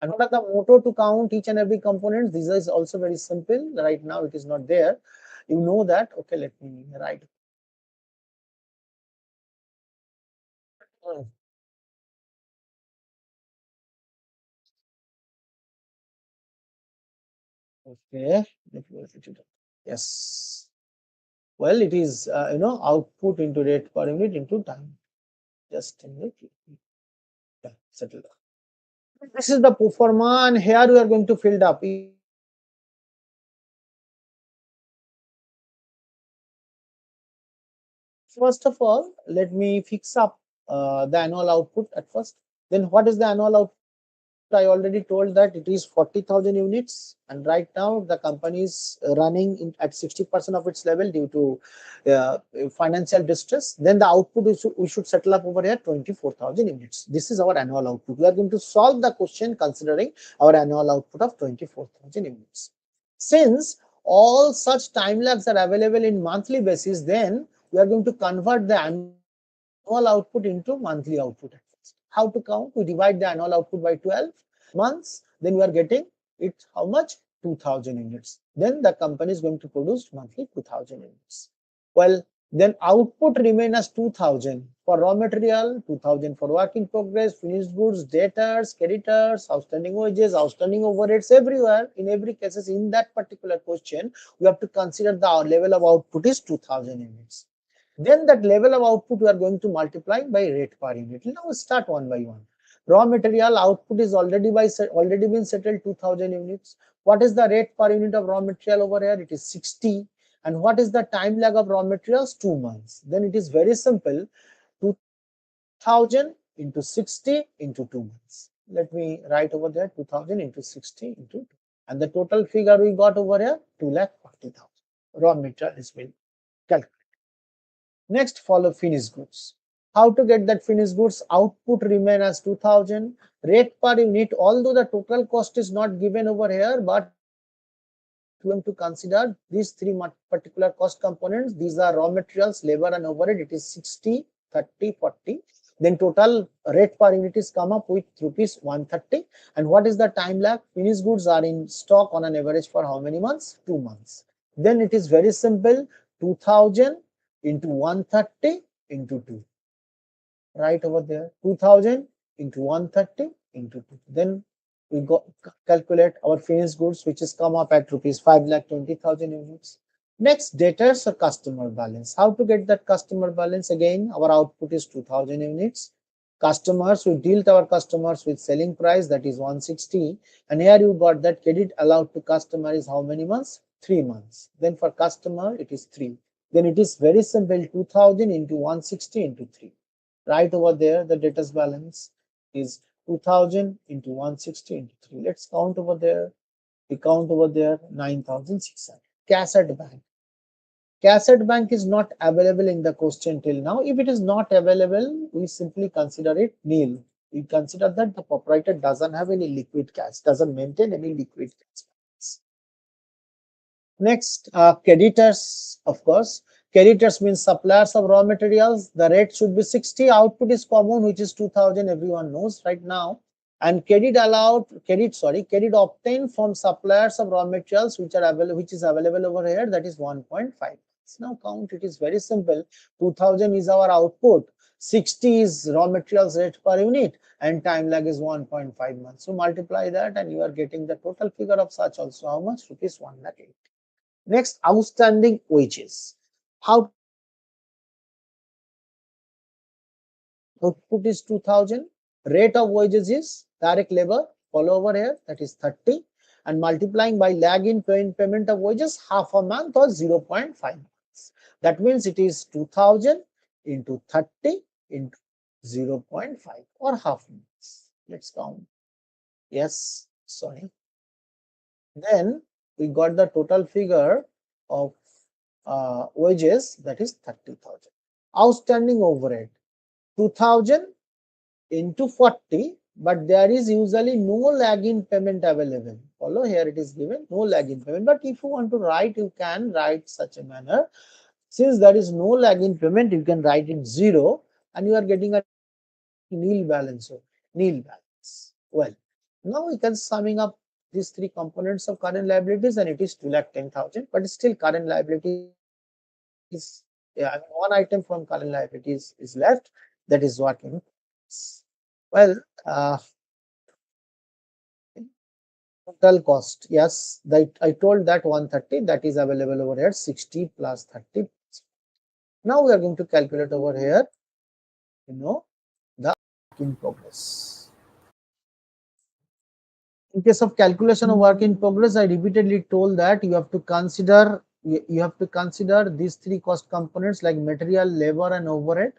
And what are the motto to count each and every component? This is also very simple. Right now it is not there. You know that. Okay, let me write. Hmm. Okay, let me write it. Yes. Well, it is output into rate per unit into time. Just a minute. Yeah, settle down. This is the pro forma, and here we are going to fill up. First of all, let me fix up the annual output at first. Then what is the annual output? I already told that it is 40,000 units, and right now the company is running at 60% of its level due to financial distress. Then the output we should settle up over here 24,000 units. This is our annual output. We are going to solve the question considering our annual output of 24,000 units. Since all such time lags are available in monthly basis, then we are going to convert the annual output into monthly output. How to count? We divide the annual output by 12 months, then we are getting it how much? 2,000 units. Then the company is going to produce monthly 2,000 units. Well, then output remain as 2,000 for raw material, 2,000 for work in progress, finished goods, debtors, creditors, outstanding wages, outstanding overheads, everywhere. In every cases, in that particular question, we have to consider the level of output is 2,000 units. Then that level of output we are going to multiply by rate per unit. Now we start one by one. Raw material output is already been settled 2,000 units. What is the rate per unit of raw material over here? It is 60. And what is the time lag of raw materials? 2 months. Then it is very simple. 2,000 into 60 into 2 months. Let me write over there 2,000 into 60 into 2. And the total figure we got over here 2,40,000. Raw material is been calculated. Next, follow finished goods. How to get that finished goods? Output remain as 2,000. Rate per unit, although the total cost is not given over here, but we have to consider these 3 particular cost components. These are raw materials, labor and overhead. It is 60, 30, 40. Then total rate per unit is come up with rupees 130. And what is the time lag? Finished goods are in stock on an average for how many months? 2 months. Then it is very simple. 2,000 into 130 into 2. Right over there. 2,000 into 130 into 2. Then we go calculate our finished goods, which is come up at rupees 5,20,000 units. Next, debtors or customer balance. How to get that customer balance? Again, our output is 2,000 units. Customers, we dealt our customers with selling price, that is 160. And here you got that credit allowed to customer is how many months? 3 months. Then for customer, it is 3. Then it is very simple, 2,000 into 160 into 3. Right over there, the debtors balance. is 2000 into 160 into 3. Let's count over there. We count over there 9600. Cash at bank. Cash at bank is not available in the question till now. If it is not available, we simply consider it nil. We consider that the proprietor doesn't have any liquid cash, doesn't maintain any liquid cash. Next, creditors, of course. Creditors means suppliers of raw materials. The rate should be 60. Output is common, which is 2000. Everyone knows right now. And credit obtained from suppliers of raw materials which are available, which is available over here. That is 1.5. Now count. It is very simple. 2000 is our output. 60 is raw materials rate per unit, and time lag is 1.5 months. So multiply that, and you are getting the total figure of such also. How much? Rupees 1 lakh 8. Next, outstanding wages. How to calculate outstanding wages? Output is 2000. Rate of wages is direct labor. Follow over here. That is 30. And multiplying by lag in payment of wages, half a month or 0.5 months. That means it is 2000 into 30 into 0.5 or half months. Let's count. Yes, sorry. Then we got the total figure of wages, that is 30,000. Outstanding overhead 2000 into 40, but there is usually no lag in payment available. Follow here, it is given no lag in payment. But if you want to write, you can write such a manner. Since there is no lag in payment, you can write in 0, and you are getting a nil balance. So nil balance. Well, now we can summing up these three components of current liabilities, and it is 2,10,000. But still, current liabilities, one item from current liabilities is left, that is working. Well, total cost, yes, that I told that 130, that is available over here, 60 plus 30. Now we are going to calculate over here, the work in progress. In case of calculation of work in progress, I repeatedly told that you have to consider these three cost components like material, labor, and overhead.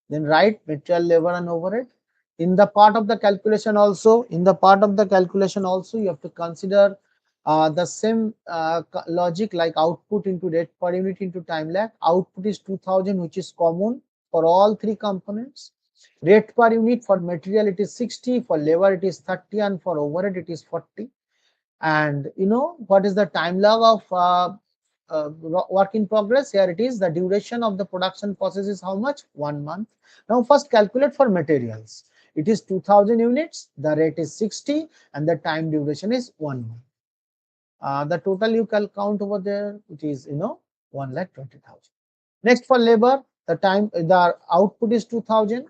Then write material, labor, and overhead. In the part of the calculation also, you have to consider the same logic like output into rate per unit into time lag. Output is 2000, which is common for all three components. Rate per unit for material it is 60, for labor it is 30, and for overhead it is 40. And what is the time lag of work in progress? Here it is, the duration of the production process is how much? 1 month. Now first calculate for materials. It is 2000 units, the rate is 60, and the time duration is 1 month. The total you can count over there, it is 1,20,000. Next, for labor, the output is 2000,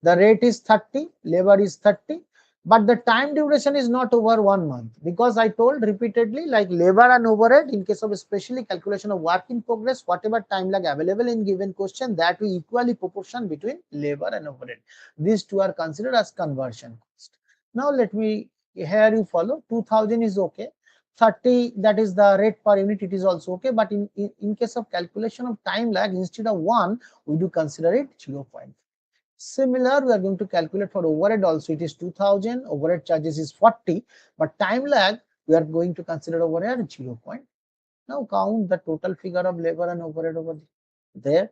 the rate is 30, labor is 30, but the time duration is not over 1 month, because I told repeatedly, like labor and overhead, in case of especially calculation of work in progress, whatever time lag available in given question, that we equally proportion between labor and overhead. These two are considered as conversion cost. Now let me, here you follow, 2000 is okay. 30, that is the rate per unit, it is also okay, but in case of calculation of time lag, instead of 1, we do consider it 0.5. Similar, we are going to calculate for overhead also. It is 2000, overhead charges is 40, but time lag, we are going to consider over here 0. Now count the total figure of labor and overhead over there,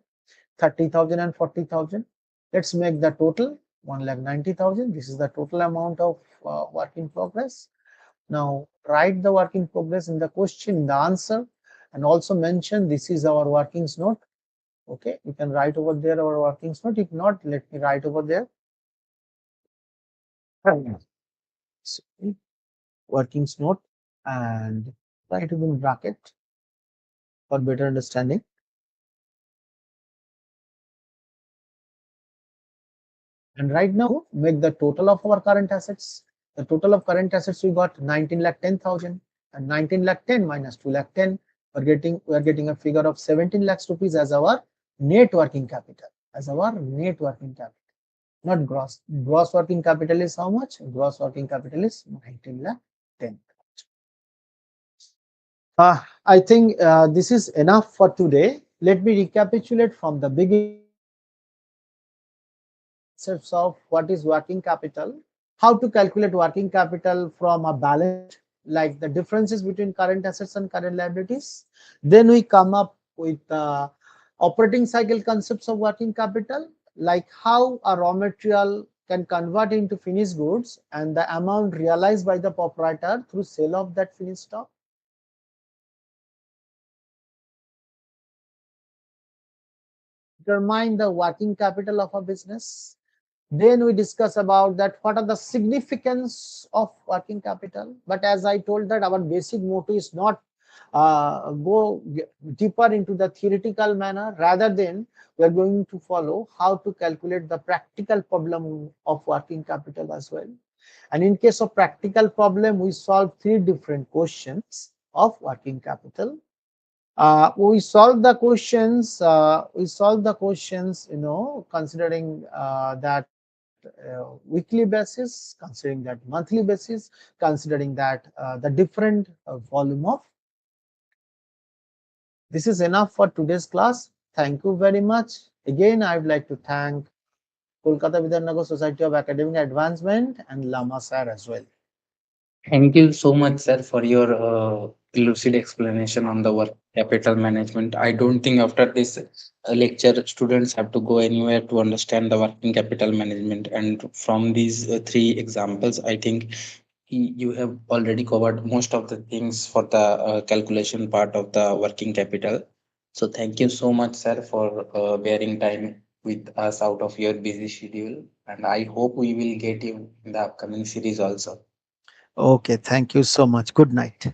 30,000 and 40,000. Let's make the total 1,90,000. This is the total amount of work in progress. Now write the work in progress in the question, in the answer, and also mention this is our workings note. Okay, you can write over there our workings note. If not, let me write over there. So, workings note, and write it in bracket for better understanding. And right now, make the total of our current assets. The total of current assets we got 19,10,000, and 19,10,000 minus 2,10,000. We are getting a figure of 17 lakhs rupees as our net working capital. Not gross. Gross working capital is how much? Gross working capital is 19,10,000. I think this is enough for today. Let me recapitulate from the beginning. concepts of what is working capital, how to calculate working capital from a balance sheet, like the differences between current assets and current liabilities. Then we come up with operating cycle concepts of working capital, like how a raw material can convert into finished goods and the amount realized by the proprietor through sale of that finished stock. Determine the working capital of a business. Then we discuss about that what are the significance of working capital. But as I told that our basic motto is not go deeper into the theoretical manner. Rather than we are going to follow how to calculate the practical problem of working capital as well. And in case of practical problem, we solve three different questions of working capital. We solve the questions. Considering that weekly basis, considering that monthly basis, considering that the different volume of. This is enough for today's class. Thank you very much. Again, I would like to thank Kolkata Bidhannagar Society of Academic Advancement and Lama sir as well. Thank you so much, sir, for your lucid explanation on the work capital management. I don't think after this lecture, students have to go anywhere to understand the working capital management. And from these three examples, I think you have already covered most of the things for the calculation part of the working capital. So thank you so much, sir, for bearing time with us out of your busy schedule. And I hope we will get you in the upcoming series also. Okay, thank you so much. Good night.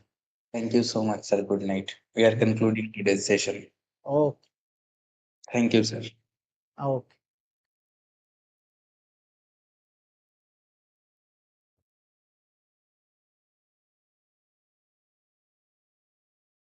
Thank you so much, sir. Good night. We are concluding today's session. Okay, Thank you, sir. okay.